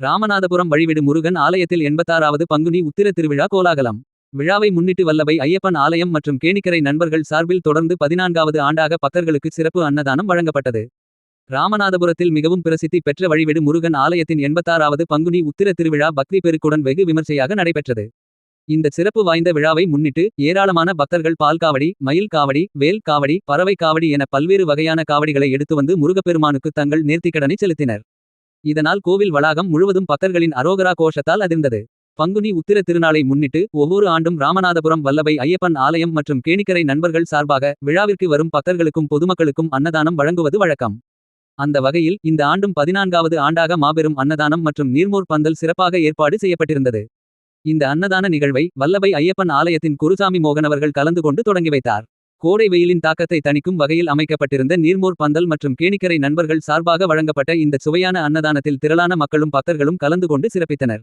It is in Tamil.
ராமநாதபுரம் வழிவிடு முருகன் ஆலயத்தில் 86வது பங்குனி உத்திர திருவிழா கோலாகலம். விழாவை முன்னிட்டு வல்லபை ஐயப்பன் ஆலயம் மற்றும் கேணிக்கரை நண்பர்கள் சார்பில் தொடர்ந்து 14வது ஆண்டாக பக்தர்களுக்கு சிறப்பு அன்னதானம் வழங்கப்பட்டது. ராமநாதபுரத்தில் மிகவும் பிரசித்தி பெற்ற வழிவிடு முருகன் ஆலயத்தின் 86வது பங்குனி உத்திர திருவிழா பக்தி பெருக்குடன் வெகு விமர்சையாக நடைபெற்றது. இந்த சிறப்பு வாய்ந்த விழாவை முன்னிட்டு ஏராளமான பக்தர்கள் பால் காவடி, மயில் காவடி, வேல் காவடி, பறவை காவடி என பல்வேறு வகையான காவடிகளை எடுத்து வந்து முருகப்பெருமானுக்கு தங்கள் நேர்த்திக்கடனை செலுத்தினர். இதனால் கோவில் வளாகம் முழுவதும் பக்தர்களின் அரோகரா கோஷத்தால் அதிர்ந்தது. பங்குனி உத்திர திருநாளை முன்னிட்டு ஒவ்வொரு ஆண்டும் ராமநாதபுரம் வல்லபை ஐயப்பன் ஆலயம் மற்றும் கேணிக்கரை நண்பர்கள் சார்பாக விழாவிற்கு வரும் பக்தர்களுக்கும் பொதுமக்களுக்கும் அன்னதானம் வழங்குவது வழக்கம். அந்த வகையில் இந்த ஆண்டும் 14வது ஆண்டாக மாபெரும் அன்னதானம் மற்றும் நீர்மோர் பந்தல் சிறப்பாக ஏற்பாடு செய்யப்பட்டிருந்தது. இந்த அன்னதான நிகழ்வை வல்லபை ஐயப்பன் ஆலயத்தின் குருசாமி மோகன் அவர்கள் கலந்து கொண்டு தொடங்கி வைத்தார். கோடை வெயிலின் தாக்கத்தை தணிக்கும் வகையில் அமைக்கப்பட்டிருந்த நீர்மோர் பந்தல் மற்றும் கேணிக்கரை நண்பர்கள் சார்பாக வழங்கப்பட்ட இந்த சுவையான அன்னதானத்தில் திரளான மக்களும் பக்தர்களும் கலந்து கொண்டு சிறப்பித்தனர்.